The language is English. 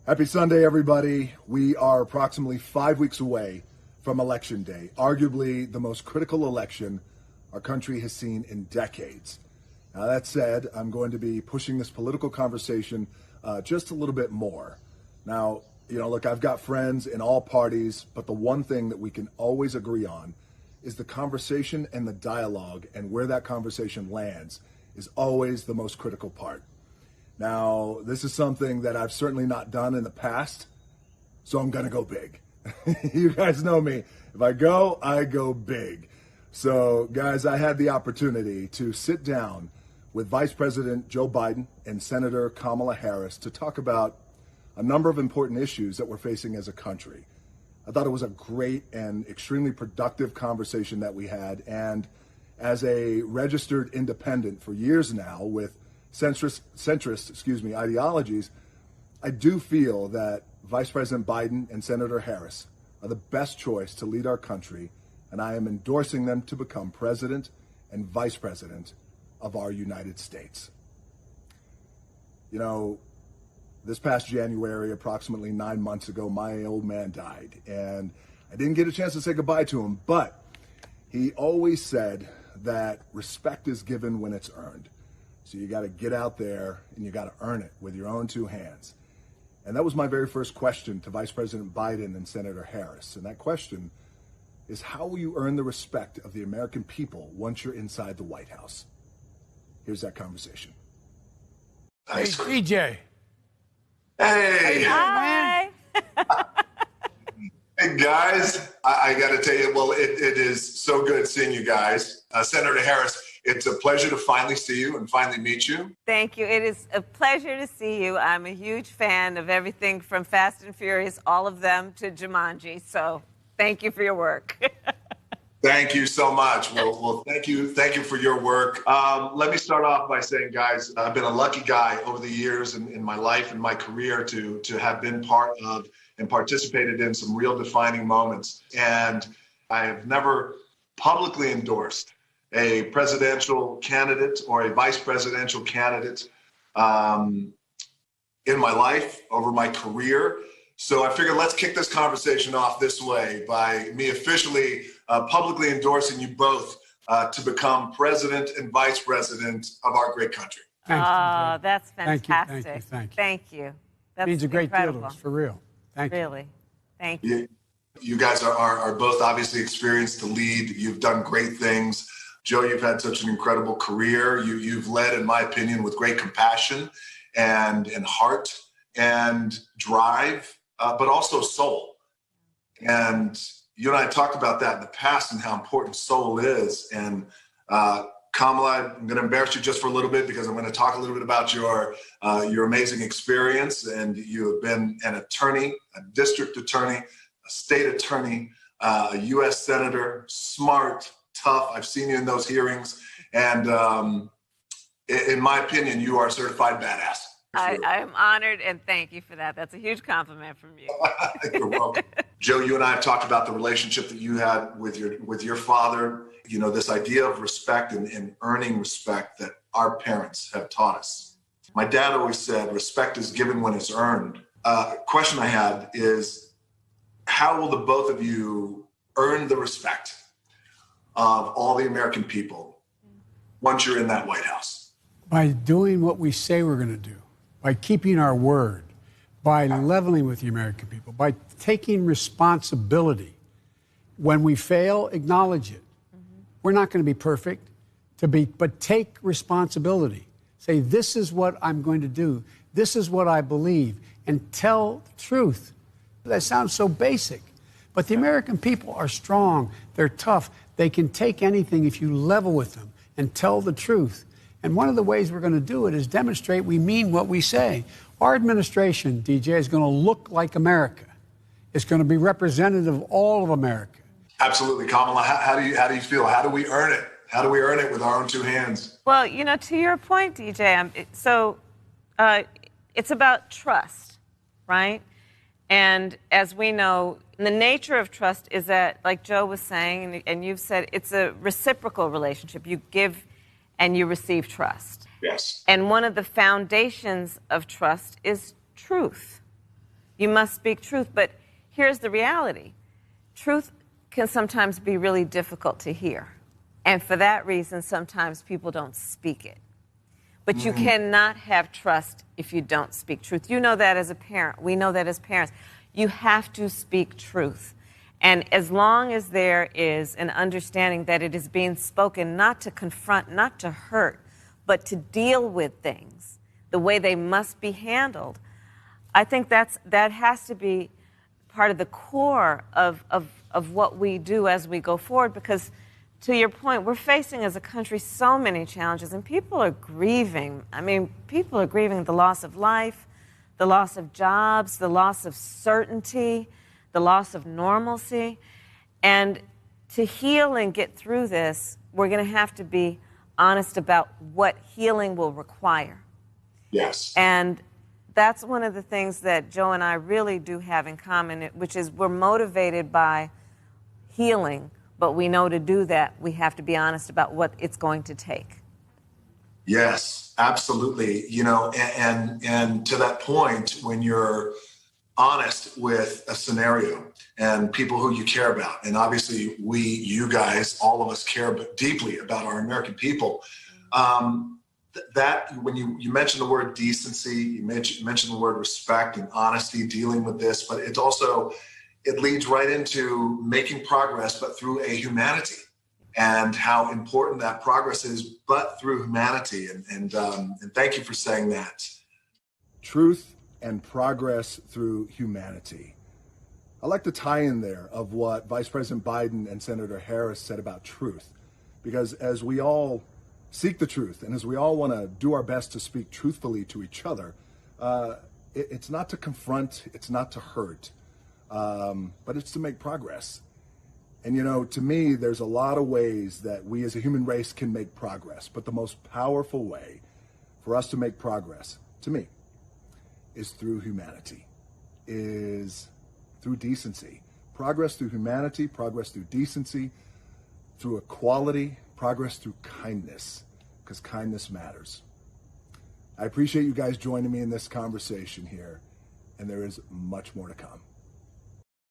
Happy Sunday, everybody. We are approximately 5 weeks away from Election Day, arguably the most critical election our country has seen in decades. Now, that said, I'm going to be pushing this political conversation just a little bit more. Now, look, I've got friends in all parties, but the one thing that we can always agree on is the conversation and the dialogue, and where that conversation lands is always the most critical part. Now, this is something that I've certainly not done in the past, so I'm going to go big. You guys know me. If I go big. So, guys, I had the opportunity to sit down with Vice President Joe Biden and Senator Kamala Harris to talk about a number of important issues that we're facing as a country. I thought it was a great and extremely productive conversation that we had. And as a registered independent for years now with centrist ideologies, I do feel that Vice President Biden and Senator Harris are the best choice to lead our country, and I am endorsing them to become President and Vice President of our United States. This past January, approximately 9 months ago, my old man died, and I didn't get a chance to say goodbye to him, but he always said that respect is given when it's earned. So you got to get out there and you got to earn it with your own two hands. And that was my very first question to Vice President Biden and Senator Harris. And that question is, how will you earn the respect of the American people once you're inside the White House? Here's that conversation. Hey, DJ. Hey. Hi. Hey, guys. I got to tell you, well, it is so good seeing you guys. Senator Harris, it's a pleasure to finally see you and finally meet you. Thank you. It is a pleasure to see you. I'm a huge fan of everything from Fast and Furious, all of them, to Jumanji. So thank you for your work. Thank you so much. Well, thank you for your work. Let me start off by saying, guys, I've been a lucky guy over the years in my life and my career to have been part of and participated in some real defining moments. And I have never publicly endorsed a presidential candidate or a vice presidential candidate in my life, over my career. So I figured let's kick this conversation off this way by me officially publicly endorsing you both to become president and vice president of our great country. Oh, that's fantastic. Thank you. That means a great incredible. deal to us, for real. Thank you. Really. Thank you. You guys are both obviously experienced to lead. You've done great things. Joe, you've had such an incredible career. You've led, in my opinion, with great compassion and heart and drive, but also soul. And you and I talked about that in the past and how important soul is. And Kamala, I'm going to embarrass you just for a little bit because I'm going to talk a little bit about your amazing experience. And you have been an attorney, a district attorney, a state attorney, a U.S. senator, smart, tough. I've seen you in those hearings. And in my opinion, you are a certified badass. I'm honored, and thank you for that. That's a huge compliment from you. You're welcome. Joe, you and I have talked about the relationship that you had with your father. This idea of respect and earning respect that our parents have taught us. My dad always said, respect is given when it's earned. Question I had is, how will the both of you earn the respect of all the American people once you're in that White House? By doing what we say we're going to do, by keeping our word, by leveling with the American people, by taking responsibility. When we fail, acknowledge it. We're not going to be perfect, but take responsibility. Say, this is what I'm going to do. This is what I believe, and tell the truth. That sounds so basic, but the American people are strong. They're tough. They can take anything if you level with them and tell the truth. And one of the ways we're going to do it is demonstrate we mean what we say. Our administration, DJ, is going to look like America. It's going to be representative of all of America. Absolutely. Kamala, how do you feel? How do we earn it? How do we earn it with our own two hands? Well, to your point, DJ, it's about trust, right? And as we know, the nature of trust is that, like Joe was saying, and you've said, it's a reciprocal relationship. You give and you receive trust. Yes. And one of the foundations of trust is truth. You must speak truth. But here's the reality. Truth can sometimes be really difficult to hear. And for that reason, sometimes people don't speak it. But you cannot have trust if you don't speak truth. You know that as a parent. We know that as parents. You have to speak truth. And as long as there is an understanding that it is being spoken not to confront, not to hurt, but to deal with things the way they must be handled, I think that has to be part of the core of what we do as we go forward, because to your point, we're facing as a country so many challenges, and people are grieving. I mean, people are grieving the loss of life, the loss of jobs, the loss of certainty, the loss of normalcy. And to heal and get through this, we're going to have to be honest about what healing will require. Yes. And that's one of the things that Joe and I really do have in common, which is we're motivated by healing. But we know to do that, we have to be honest about what it's going to take. Yes, absolutely. You know, and to that point, when you're honest with a scenario and people who you care about, and obviously you guys, all of us care deeply about our American people, that when you mentioned the word decency, you mentioned the word respect and honesty, dealing with this, but it's also, it leads right into making progress, but through a humanity, and how important that progress is, but through humanity. And thank you for saying that. Truth and progress through humanity. I like the tie-in there of what Vice President Biden and Senator Harris said about truth, because as we all seek the truth, and as we all want to do our best to speak truthfully to each other, it's not to confront, it's not to hurt, but it's to make progress. And you know, to me, there's a lot of ways that we as a human race can make progress, but the most powerful way for us to make progress, to me, is through humanity, is through decency. Progress through humanity, progress through decency, through equality, progress through kindness, because kindness matters. I appreciate you guys joining me in this conversation here, and there is much more to come.